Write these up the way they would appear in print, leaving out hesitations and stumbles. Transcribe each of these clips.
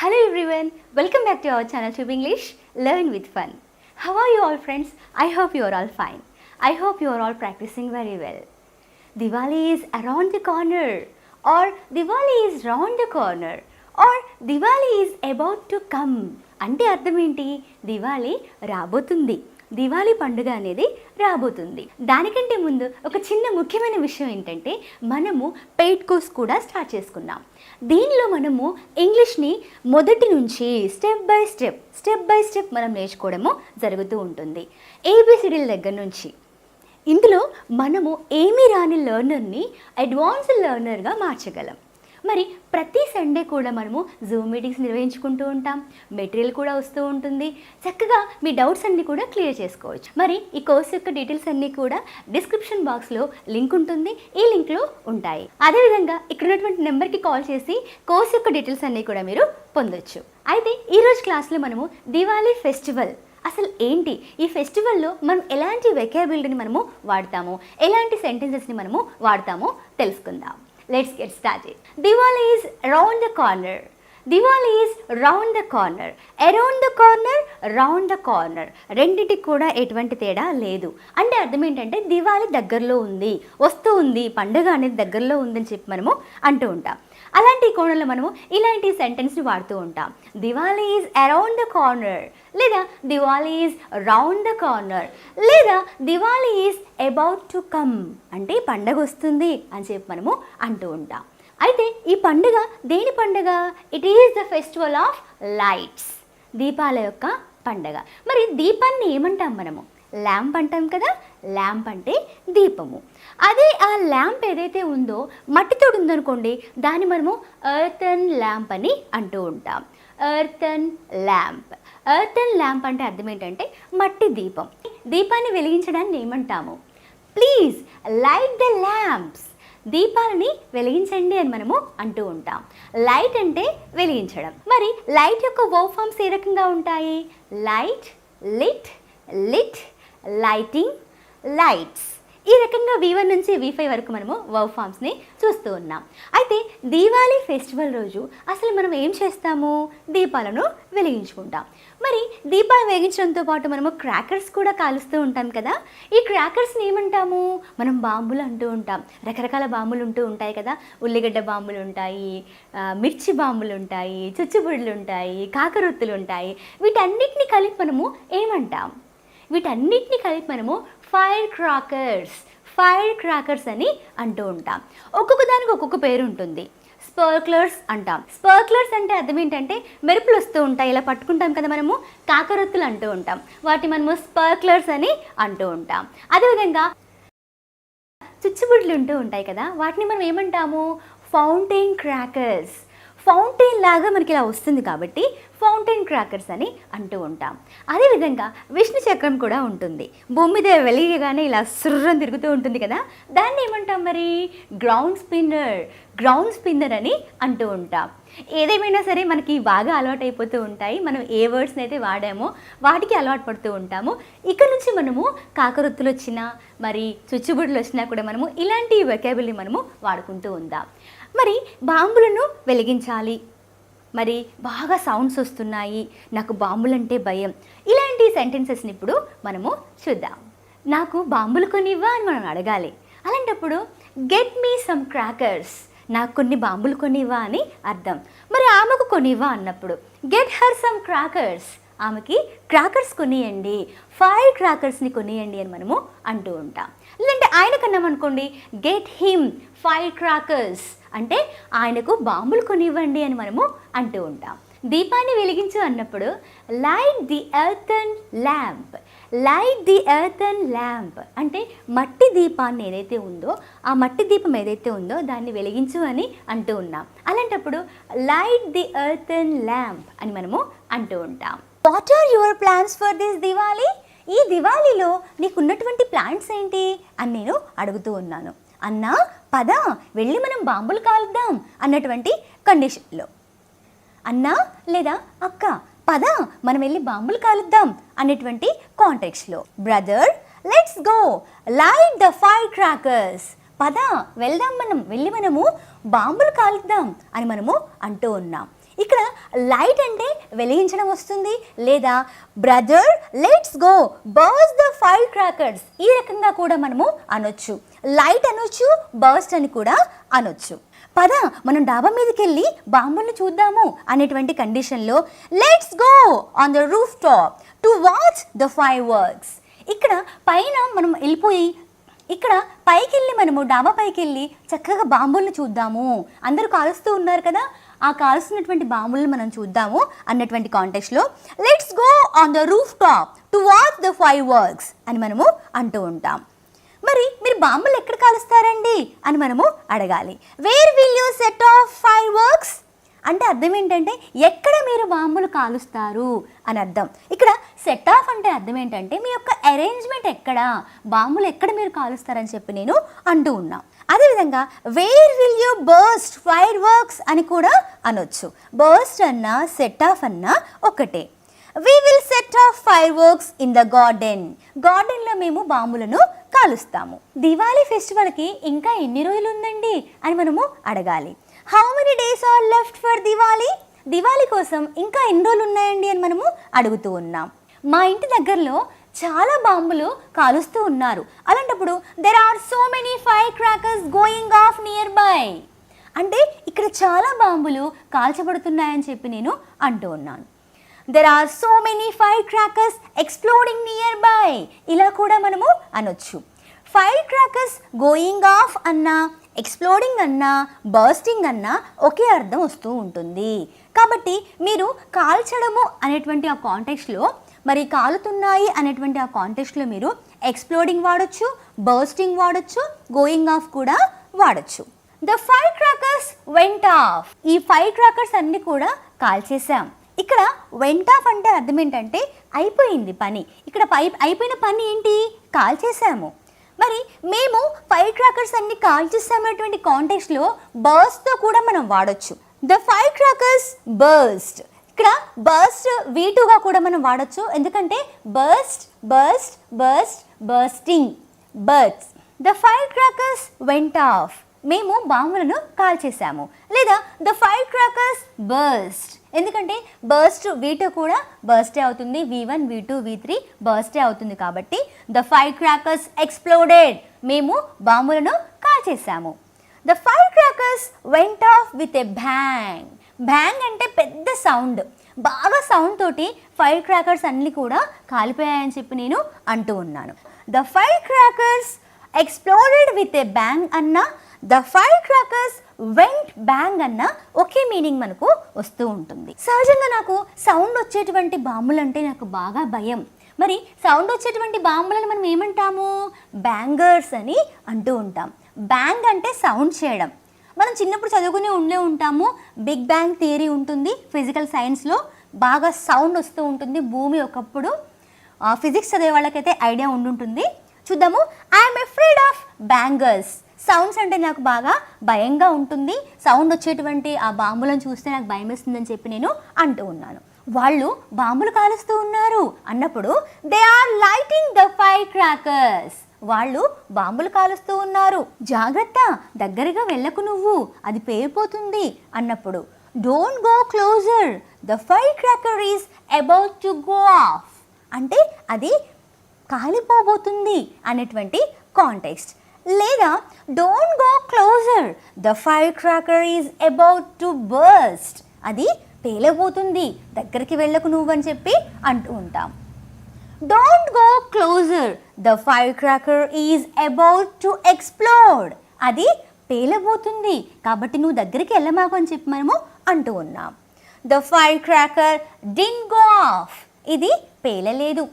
Hello everyone, welcome back to our channel Tube English, Learn with Fun. How are you all friends? I hope you are all fine. I hope you are all practicing very well. Diwali is around the corner, or Diwali is round the corner, or Diwali is about to come. అంటే అర్థం ఏంటి? దివాళీ రాబోతుంది, దివాళీ పండుగ అనేది రాబోతుంది. దానికంటే ముందు ఒక చిన్న ముఖ్యమైన విషయం ఏంటంటే మనము పెయిడ్ కోర్స్ కూడా స్టార్ట్ చేసుకున్నాం. దీనిలో మనము ఇంగ్లీష్ని మొదటి నుంచి స్టెప్ బై స్టెప్ మనం నేర్చుకోవడము జరుగుతూ ఉంటుంది. ఏబిసిడీల దగ్గర నుంచి. ఇందులో మనము ఏమీ రాని లెర్నర్ని అడ్వాన్స్డ్ లెర్నర్గా మార్చగలం. మరి ప్రతి సండే కూడా మనము జూమ్ మీటింగ్స్ నిర్వహించుకుంటూ ఉంటాం. మెటీరియల్ కూడా వస్తూ ఉంటుంది. చక్కగా మీ డౌట్స్ అన్నీ కూడా క్లియర్ చేసుకోవచ్చు. మరి ఈ కోర్స్ యొక్క డీటెయిల్స్ అన్నీ కూడా డిస్క్రిప్షన్ బాక్స్లో లింక్ ఉంటుంది, ఈ లింక్లో ఉంటాయి. అదేవిధంగా ఇక్కడ ఉన్నటువంటి నెంబర్కి కాల్ చేసి కోర్స్ యొక్క డీటెయిల్స్ అన్నీ కూడా మీరు పొందొచ్చు. అయితే ఈరోజు క్లాస్లో మనము దివాళీ ఫెస్టివల్ అసలు ఏంటి, ఈ ఫెస్టివల్లో మనం ఎలాంటి వెకాబులరీని మనము వాడతాము, ఎలాంటి సెంటెన్సెస్ని మనము వాడతామో తెలుసుకుందాం. Let's get started. Diwali is round the corner. Diwali is round the corner. Around the corner, round the corner. రెండింటికి కూడా ఎటువంటి తేడా లేదు. అంటే అర్థం ఏంటంటే దివాళీ దగ్గరలో ఉంది, వస్తూ ఉంది, పండుగ అనేది దగ్గరలో ఉందని చెప్పి మనము అంటూ ఉంటాం. అలాంటి కోణంలో మనము ఇలాంటి సెంటెన్స్ని వాడుతూ ఉంటాం. Diwali is around the corner, లేదా Diwali is round the corner, లేదా Diwali is about to come, అంటే పండగ వస్తుంది అని చెప్పి మనము అంటూ ఉంటాం. అయితే ఈ పండుగ దేని పండుగ? It is the festival of lights, దీపాల యొక్క పండుగ. మరి దీపాన్ని ఏమంటాం మనము? ల్యాంప్ అంటాం కదా. ల్యాంప్ అంటే దీపము. అదే ఆ ల్యాంప్ ఏదైతే ఉందో మట్టితో ఉందనుకోండి, దాన్ని మనము ఎర్తన్ ల్యాంప్ అని అంటూ ఉంటాం. Earthen lamp. ఎర్తన్ ల్యాంప్ అంటే అర్థం ఏంటంటే మట్టి దీపం. దీపాన్ని వెలిగించడాన్ని ఏమంటాము? ప్లీజ్ లైట్ ద ల్యాంప్స్, దీపాలని వెలిగించండి అని మనము అంటూ ఉంటాం. లైట్ అంటే వెలిగించడం. మరి లైట్ యొక్క వర్బ్ ఫార్మ్స్ ఏ రకంగా ఉంటాయి? Light, lit, lit, lighting, lights. ఈ రకంగా V1 నుంచి V5 వరకు మనము వర్బ్ ఫార్మ్స్ని చూస్తూ ఉన్నాం. అయితే దీవాళీ ఫెస్టివల్ రోజు అసలు మనం ఏం చేస్తాము? దీపాలను వెలిగించుకుంటాం. మరి దీపాలు వెలిగించడంతో పాటు మనము క్రాకర్స్ కూడా కాలుస్తూ ఉంటాం కదా. ఈ క్రాకర్స్ని ఏమంటాము? మనం బాంబులు అంటూ ఉంటాం. రకరకాల బాంబులు ఉంటూ ఉంటాయి కదా. ఉల్లిగడ్డ బాంబులు ఉంటాయి, మిర్చి బాంబులు ఉంటాయి, చుచ్చుబుడ్లు ఉంటాయి, కాకరొత్తులు ఉంటాయి. వీటన్నిటిని కలిపి మనము ఏమంటాం? వీటన్నిటిని కలిపి మనము ఫైర్ క్రాకర్స్ అని అంటూ ఉంటాం. ఒక్కొక్క దానికి ఒక్కొక్క పేరు ఉంటుంది. స్పర్క్లర్స్ అంటాం. స్పర్క్లర్స్ అంటే అర్థం ఏంటంటే మెరుపులు వస్తూ ఉంటాయి, ఇలా పట్టుకుంటాం కదా మనము, కాకరొత్తులు అంటూ ఉంటాం. వాటిని మనము స్పర్క్లర్స్ అని అంటూ ఉంటాం. అదేవిధంగా చుచ్చుబుడ్లు ఉంటూ ఉంటాయి కదా, వాటిని మనం ఏమంటాము? Fountain crackers. ఫౌంటైన్ లాగా మనకి ఇలా వస్తుంది కాబట్టి ఫౌంటైన్ క్రాకర్స్ అని అంటూ ఉంటాం. అదేవిధంగా విష్ణు చక్రం కూడా ఉంటుంది. భూమి మీద వెలిగగానే ఇలా సుర్రం తిరుగుతూ ఉంటుంది కదా, దాన్ని ఏమంటాం మరి? గ్రౌండ్ స్పిన్నర్ అని అంటూ ఉంటాం. ఏదేమైనా సరే మనకి బాగా అలవాటు అయిపోతూ ఉంటాయి. మనం ఏ వర్డ్స్ని అయితే వాడామో వాటికి అలవాటు పడుతూ ఉంటాము. ఇక్కడ నుంచి మనము కాకరొత్తులు వచ్చినా, మరి చుచ్చుబుడ్లు వచ్చినా కూడా మనము ఇలాంటి వెకాబులరీ మనము వాడుకుంటూ ఉందాం. మరి బాంబులను వెలిగించాలి, మరి బాగా సౌండ్స్ వస్తున్నాయి, నాకు బాంబులంటే భయం, ఇలాంటి సెంటెన్సెస్ని ఇప్పుడు మనము చూద్దాం. నాకు బాంబులు కొనివ్వా అని మనం అడగాలి. అలాంటప్పుడు గెట్ మీ సమ్ క్రాకర్స్, నాకు కొన్ని బాంబులు కొనివ్వా అని అర్థం. మరి ఆమెకు కొనివ్వా అన్నప్పుడు గెట్ హర్ సమ్ క్రాకర్స్, ఆమెకి క్రాకర్స్ కొనియండి, ఫైర్ క్రాకర్స్ని కొనియండి అని మనము అంటూ ఉంటాం. లేదంటే ఆయనకన్నాం అనుకోండి, గెట్ హిమ్ ఫైర్ క్రాకర్స్, అంటే ఆయనకు బాంబులు కొనివ్వండి అని మనము అంటూ ఉంటాం. దీపాన్ని వెలిగించు అన్నప్పుడు లైట్ ది ఎర్తన్ ల్యాంప్, అంటే మట్టి దీపాన్ని ఏదైతే ఉందో, ఆ మట్టి దీపం ఏదైతే ఉందో దాన్ని వెలిగించు అని అంటూ ఉన్నాం. అలాంటప్పుడు లైట్ ది ఎర్తన్ ల్యాంప్ అని మనము అంటూ ఉంటాం. What are your plans for this Diwali? ఈ దివాళీలో నీకున్నటువంటి ప్లాన్స్ ఏంటి అని నేను అడుగుతూ ఉన్నాను. అన్నా పద వెళ్ళి మనం బాంబులు కాలుద్దాం అన్నటువంటి కండిషన్లో. అన్నా లేదా అక్క పద మనం వెళ్ళి బాంబులు కాలుద్దాం అనేటువంటి కాంటెక్స్లో. Brother let's go light the fire crackers, పద వెళ్దాం, మనం వెళ్ళి మనము బాంబులు కాలుద్దాం అని మనము అంటూ ఉన్నాం. ఇక్కడ లైట్ అంటే వెలిగించడం వస్తుంది, లేదా brother let's go burst the fire crackers, ఈ రకంగా కూడా మనము అనొచ్చు. లైట్ అనొచ్చు, బర్స్ట్ అని కూడా అనొచ్చు. పద మనం డాబా మీదకి వెళ్ళి బాంబుల్ని చూద్దాము అనేటువంటి కండిషన్లో let's go on the roof top to watch the fire works. ఇక్కడ పైన మనం వెళ్ళిపోయి ఇక్కడ పైకి వెళ్ళి మనము డాబా పైకి వెళ్ళి చక్కగా బాంబుల్ని చూద్దాము, అందరూ కాలుస్తూ ఉన్నారు కదా, ఆ కాలుస్తున్నటువంటి బాంబుల్ని మనం చూద్దాము అన్నటువంటి కాంటెక్స్ట్లో let's go on the roof top to watch the fire works అని మనము అంటూ ఉంటాం. మరి మీరు బాంబులు ఎక్కడ కాలుస్తారండి అని మనము అడగాలి. Where will you set of fire works అంటే అర్థం ఏంటంటే ఎక్కడ మీరు బాంబులు కాలుస్తారు అని అర్థం. ఇక్కడ సెట్ ఆఫ్ అంటే అర్థం ఏంటంటే మీ యొక్క అరేంజ్మెంట్ ఎక్కడ, బాంబులు ఎక్కడ మీరు కాలుస్తారని చెప్పి నేను అంటూ ఉన్నా. అదేవిధంగా where will you burst fire works అని కూడా అనొచ్చు. బర్స్ట్ అన్నా సెట్ ఆఫ్ అన్నా ఒకటే. We will set off fireworks in the garden. గార్డెన్లో మేము బాంబులను కాలుస్తాము. దివాళీ ఫెస్టివల్కి ఇంకా ఎన్ని రోజులు ఉందండి అని మనము అడగాలి. How many days are left for Diwali? Diwali కోసం ఇంకా ఎన్ని రోజులు ఉన్నాయండి అని మనము అడుగుతూ ఉన్నాం. మా ఇంటి దగ్గరలో చాలా బాంబులు కాలుస్తూ ఉన్నారు. అలాంటప్పుడు there are so many firecrackers going off nearby. అంటే ఇక్కడ చాలా బాంబులు కాల్చబడుతున్నాయని చెప్పి నేను అంటూ ఉన్నాను. There are so many firecrackers exploding nearby. ఇలా కూడా మనము అనొచ్చు. Firecrackers going off అన్నా, ఎక్స్ప్లోడింగ్ అన్నా, బర్స్టింగ్ అన్నా ఒకే అర్థం వస్తూ ఉంటుంది. కాబట్టి మీరు కాల్చడము అనేటువంటి ఆ కాంటెక్స్ట్లో, మరి కాలుతున్నాయి అనేటువంటి ఆ కాంటెక్స్ట్లో మీరు ఎక్స్ప్లోడింగ్ వాడచ్చు, బర్స్టింగ్ వాడచ్చు, గోయింగ్ ఆఫ్ కూడా వాడచ్చు. The firecrackers went off. ఈ ఫైర్ క్రాకర్స్ అన్నీ కూడా కాల్చేసాం. ఇక్కడ వెంట్ ఆఫ్ అంటే అర్థం ఏంటంటే అయిపోయింది పని. ఇక్కడ అయిపోయిన పని ఏంటి, కాల్చేసాము. మరి మేము ఫైర్ క్రాకర్స్ అన్ని కాల్చేసామనేటువంటి కాంటెక్స్ట్లో బర్స్ట్తో కూడా మనం వాడచ్చు. The fire crackers burst. ఇక్కడ బర్స్ట్ V2గా కూడా మనం వాడచ్చు. ఎందుకంటే burst burst burst bursting birds. The fire crackers went of. మేము బాంబులను కాల్చేసాము. లేదా ద ఫైర్ క్రాకర్స్ బర్స్ట్. ఎందుకంటే బర్స్ట్ V2 కూడా బర్స్టే అవుతుంది, V1 V2 V3 బర్స్టే అవుతుంది. కాబట్టి ద ఫైర్ క్రాకర్స్ ఎక్స్ప్లోడెడ్. మేము బాంబులను కాల్చేసాము. The fire crackers went off with a bang. Bang అంటే పెద్ద సౌండ్, బాగా సౌండ్ తోటి ఫైర్ క్రాకర్స్ అన్నీ కూడా కాలిపోయాయని చెప్పి నేను అంటూ ఉన్నాను. The fire crackers exploded with a bang అన్నా, the fire crackers went bang అన్న ఒకే మీనింగ్ మనకు వస్తూ ఉంటుంది. సహజంగా నాకు సౌండ్ వచ్చేటువంటి బాంబులు అంటే నాకు బాగా భయం. మరి సౌండ్ వచ్చేటువంటి బాంబులను మనం ఏమంటాము, బ్యాంగర్స్ అని అంటూ ఉంటాం. బ్యాంగ్ అంటే సౌండ్ చేయడం. మనం చిన్నప్పుడు చదువుకునే ఉండే ఉంటాము, బిగ్ బ్యాంగ్ థియరీ ఉంటుంది ఫిజికల్ సైన్స్లో. బాగా సౌండ్ వస్తూ ఉంటుంది భూమి ఒకప్పుడు. ఫిజిక్స్ చదివే వాళ్ళకైతే ఐడియా ఉండుంటుంది. చూద్దాము. I'm afraid of bangers. Sounds అంటే నాకు బాగా భయంగా ఉంటుంది, సౌండ్ వచ్చేటువంటి ఆ బాంబులను చూస్తే నాకు భయం వేస్తుందని చెప్పి నేను అంటూ ఉన్నాను. వాళ్ళు బాంబులు కాలుస్తూ ఉన్నారు అన్నప్పుడు they are lighting the fire crackers. వాళ్ళు బాంబులు కాలుస్తూ ఉన్నారు, జాగ్రత్త దగ్గరగా వెళ్ళకు నువ్వు, అది పేలిపోతుంది అన్నప్పుడు don't go closer, the fire cracker is about to go off. అంటే అది కాలిపోబోతుంది అనేటువంటి కాంటెక్స్ట్. లేదా don't go closer, the fire cracker is about to burst. అది పేలబోతుంది, దగ్గరికి వెళ్ళకు నువ్వు అని చెప్పి అంటూ ఉంటాం. Don't go closer, the fire cracker is about to explode. అది పేలబోతుంది కాబట్టి నువ్వు దగ్గరికి వెళ్ళమాకు అని చెప్పి మనము అంటూ ఉన్నాం. The fire cracker didn't go of. ఇది పేలలేదు,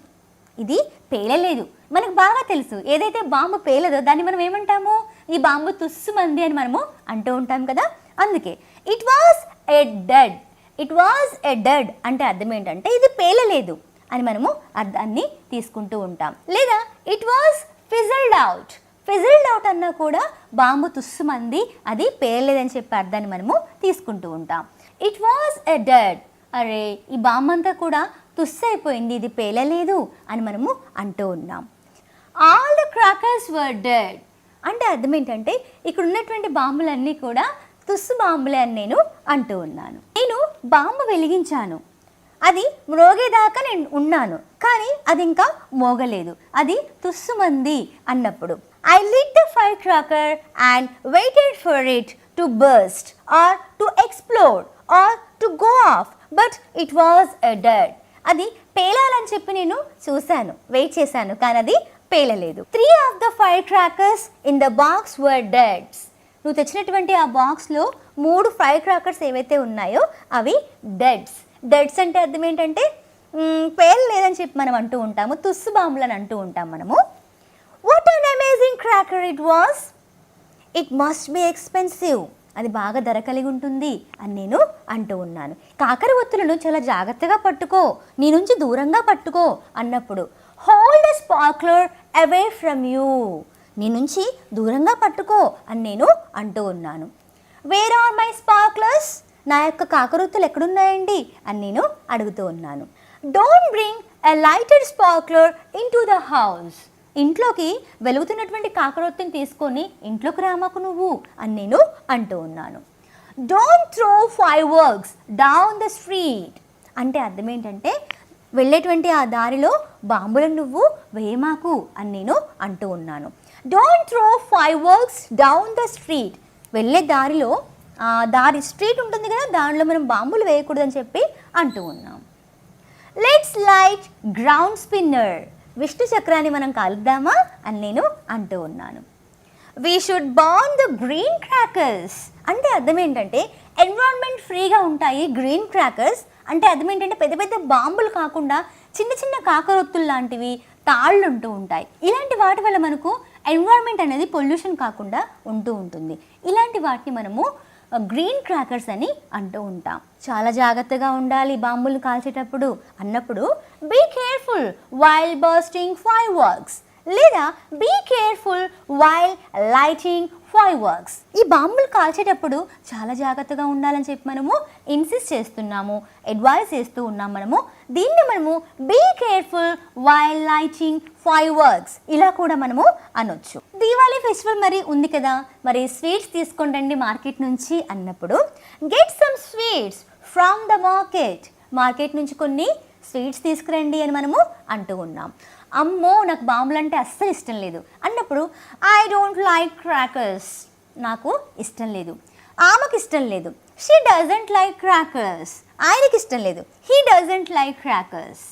ఇది పేలలేదు. మనకు బాగా తెలుసు ఏదైతే బాంబు పేలదో దాన్ని మనం ఏమంటాము, ఈ బాంబు తుస్సుమంది అని మనము అంటూ ఉంటాం కదా. అందుకే it was a dead. It was a dead అంటే అర్థం ఏంటంటే ఇది పేలలేదు అని మనము అర్థాన్ని తీసుకుంటూ ఉంటాం. లేదా it was fizzled out. Fizzled out అన్నా కూడా బాంబు తుస్సుమంది, అది పేలలేదని చెప్పే అర్థాన్ని మనము తీసుకుంటూ ఉంటాం. It was a dead. అరే ఈ బాంబు అంతా కూడా తుస్సైపోయింది, ఇది పేలలేదు అని మనము అంటూ ఉన్నాం. All the crackers were dead అంటే అర్థం ఏంటంటే ఇక్కడ ఉన్నటువంటి బాంబులన్నీ కూడా తుస్సు బాంబులే అని నేను అంటూ ఉన్నాను. నేను బాంబు వెలిగించాను, అది మ్రోగేదాకా నేను ఉన్నాను, కానీ అది ఇంకా మోగలేదు, అది తుస్సుమంది అన్నప్పుడు I lit the fire cracker and waited for it to burst or to explode or to go off but it was dead. అది పేలాలని చెప్పి నేను చూశాను, వెయిట్ చేశాను, కానీ అది పేలలేదు. 3 of the firecrackers in the box were deads. నువ్వు తెచ్చినటువంటి ఆ బాక్స్లో 3 ఫైర్ క్రాకర్స్ ఏవైతే ఉన్నాయో అవి డెడ్స్. డెడ్స్ అంటే అర్థం ఏంటంటే పేలలేదని చెప్పి మనం అంటూ ఉంటాము, తుస్సు బాంబులు అని అంటూ ఉంటాం మనము. What an amazing cracker it was, it must be expensive. అది బాగా ధర కలిగి ఉంటుంది అని నేను అంటూ ఉన్నాను. కాకర ఒత్తులను చాలా జాగ్రత్తగా పట్టుకో, నీ నుంచి దూరంగా పట్టుకో అన్నప్పుడు hold the sparkler away from you, నీ నుంచి దూరంగా పట్టుకో అని నేను అంటూ ఉన్నాను. వేర్ ఆర్ మై స్పార్క్లర్స్, నా యొక్క కాకరొత్తులు ఎక్కడున్నాయండి అని నేను అడుగుతూ ఉన్నాను. Don't bring a lighted sparkler in to the house, ఇంట్లోకి వెలుగుతున్నటువంటి కాకరొత్తిని తీసుకొని ఇంట్లోకి రామాకు నువ్వు అని నేను అంటూ ఉన్నాను. Don't throw fire works down the street, అంటే అర్థం ఏంటంటే వెళ్ళేటువంటి ఆ దారిలో బాంబులను నువ్వు వేయమాకు అని నేను అంటూ ఉన్నాను. Don't throw fire works down the street, వెళ్ళే దారిలో దారి స్ట్రీట్ ఉంటుంది కదా, దానిలో మనం బాంబులు వేయకూడదని చెప్పి అంటూ ఉన్నాం. Let's light ground spinner, Vishnu చక్రాన్ని మనం కాలుద్దామా అని నేను అంటూ ఉన్నాను. We should burn the green crackers, అంటే అర్థం ఏంటంటే ఎన్విరాన్మెంట్ ఫ్రీగా ఉంటాయి గ్రీన్ క్రాకర్స్. అంటే అర్థం ఏంటంటే పెద్ద పెద్ద బాంబులు కాకుండా చిన్న చిన్న కాకరొత్తులు లాంటివి తాళ్ళు ఉంటూ ఉంటాయి. ఇలాంటి వాటి వల్ల మనకు ఎన్విరాన్మెంట్ అనేది పొల్యూషన్ కాకుండా ఉంటూ ఉంటుంది. ఇలాంటి వాటిని మనము గ్రీన్ క్రాకర్స్ అని అంటూ ఉంటాం. చాలా జాగ్రత్తగా ఉండాలి బాంబులు కాల్చేటప్పుడు అన్నప్పుడు be careful while bursting fire works, లేదా be careful while lighting fire works. ఈ బాంబులు కాల్చేటప్పుడు చాలా జాగ్రత్తగా ఉండాలని చెప్పి మనము ఇన్సిస్ట్ చేస్తున్నాము, అడ్వైస్ చేస్తూ ఉన్నాం మనము. దీన్ని మనము be careful while lighting fire works ఇలా కూడా మనము అనొచ్చు. దీవాళీ ఫెస్టివల్ మరి ఉంది కదా, మరి స్వీట్స్ తీసుకోండి మార్కెట్ నుంచి అన్నప్పుడు get some sweets from the market, market నుంచి కొన్ని స్వీట్స్ తీసుకురండి అని మనము అంటూ ఉన్నాం. అమ్మో నాకు బాంబులు అంటే అస్సలు ఇష్టం లేదు అన్నప్పుడు ఐ డోంట్ లైక్ క్రాకర్స్, నాకు ఇష్టం లేదు, ఆమెకి ఇష్టం లేదు. షీ డజంట్ లైక్ క్రాకర్స్, ఆయనకి ఇష్టం లేదు. He doesn't like crackers.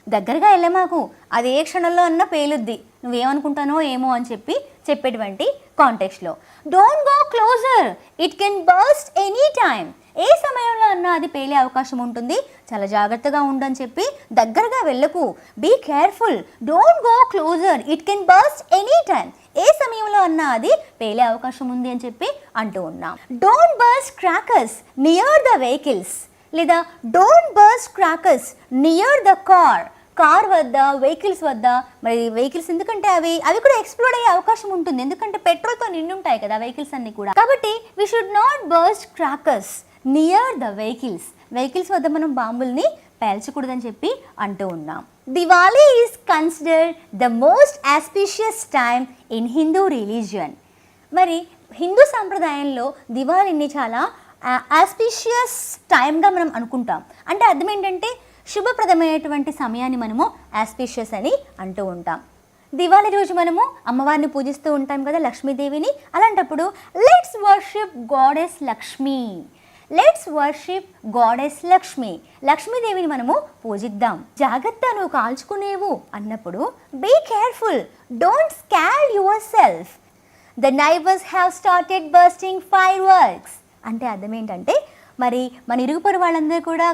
దగ్గరగా వెళ్ళమాకు, అది ఏ క్షణంలో అన్నా పేలుద్ది, నువ్వేమనుకుంటానో ఏమో అని చెప్పి చెప్పేటువంటి కాంటెక్స్ట్లో. Don't go closer, it can burst any time, ఏ సమయంలో అన్నా అది పేలే అవకాశం ఉంటుంది, చాలా జాగ్రత్తగా ఉండని చెప్పి దగ్గరగా వెళ్ళకు. Be careful, don't go closer, it can burst any time, ఏ సమయంలో అన్నా అది పేలే అవకాశం ఉంది అని చెప్పి అంటూ ఉన్నాం. Don't burst crackers near the vehicles, లేదా don't burst crackers near the car, car వద్ద వెహికల్స్ వద్ద. మరి వెహికల్స్ ఎందుకంటే అవి కూడా ఎక్స్ప్లోడ్ అయ్యే అవకాశం ఉంటుంది, ఎందుకంటే పెట్రోల్తో నిండి ఉంటాయి కదా వెహికల్స్ అన్ని కూడా. కాబట్టి we should not burst crackers near the vehicles, vehicles వద్ద మనం బాంబుల్ని పేల్చకూడదని చెప్పి అంటూ ఉన్నాం. Diwali is considered the most auspicious time in Hindu religion. మరి హిందూ సంప్రదాయంలో దివాళీని చాలా ఆస్పిషియస్ టైమ్గా మనం అనుకుంటాం. అంటే అర్థం ఏంటంటే శుభప్రదమైనటువంటి సమయాన్ని మనము ఆస్పిషియస్ అని అంటూ ఉంటాం. దివాళీ రోజు మనము అమ్మవారిని పూజిస్తూ ఉంటాం కదా, లక్ష్మీదేవిని. అలాంటప్పుడు let's worship goddess Lakshmi, let's worship goddess Lakshmi, లక్ష్మీదేవిని మనము పూజిద్దాం. జాగ్రత్త నువ్వు కాల్చుకునేవు అన్నప్పుడు be careful, don't scar yourself, the neighbours have started bursting fire works. అంటే అర్థం ఏంటంటే మరి మన ఇరుగు పొరుగు వాళ్ళందరూ కూడా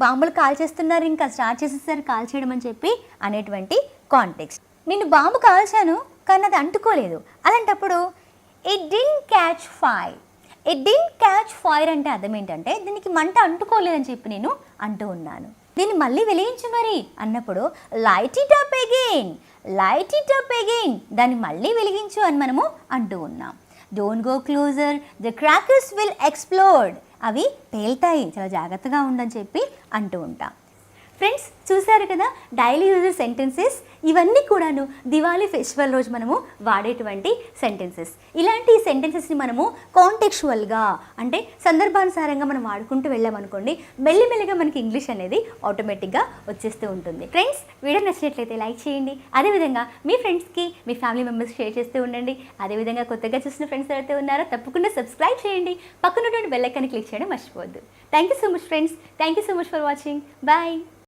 బాంబులు కాల్చేస్తున్నారు, ఇంకా స్టార్ట్ చేసేసారు కాల్చేయడం అని చెప్పి అనేటువంటి కాంటెక్స్ట్. నేను బాంబు కాల్చాను కానీ అది అంటుకోలేదు, అలాంటప్పుడు it didn't catch fire, it didn't catch fire అంటే అర్థం ఏంటంటే దీనికి మంట అంటుకోలేదని చెప్పి నేను అంటూ ఉన్నాను. దీన్ని మళ్ళీ వెలిగించు మరి అన్నప్పుడు light it up again, light it up again, దాన్ని మళ్ళీ వెలిగించు అని మనము అంటూ ఉన్నాం. Don't go closer, the crackers will explode, అవి పేల్తాయి, చాలా జాగ్రత్తగా ఉండని చెప్పి అంటూ ఉంటాం. ఫ్రెండ్స్ చూసారు కదా, డైలీ యూజర్ సెంటెన్సెస్ ఇవన్నీ కూడాను దివాళీ ఫెస్టివల్ రోజు మనము వాడేటువంటి సెంటెన్సెస్. ఇలాంటి సెంటెన్సెస్ని మనము కాంటెక్చువల్గా అంటే సందర్భానుసారంగా మనం వాడుకుంటూ వెళ్ళామనుకోండి, మెల్లిమెల్లిగా మనకి ఇంగ్లీష్ అనేది ఆటోమేటిక్గా వచ్చేస్తూ ఉంటుంది. ఫ్రెండ్స్, వీడియో నచ్చినట్లయితే లైక్ చేయండి. అదేవిధంగా మీ ఫ్రెండ్స్కి, మీ ఫ్యామిలీ మెంబర్స్కి షేర్ చేస్తూ ఉండండి. అదేవిధంగా కొత్తగా చూసిన ఫ్రెండ్స్ ఎవరైతే ఉన్నారో తప్పకుండా సబ్స్క్రైబ్ చేయండి. పక్కన బెల్ ఐకాన్ని క్లిక్ చేయడం మర్చిపోవద్దు. Thank you so much friends. Thank you so much for watching. Bye.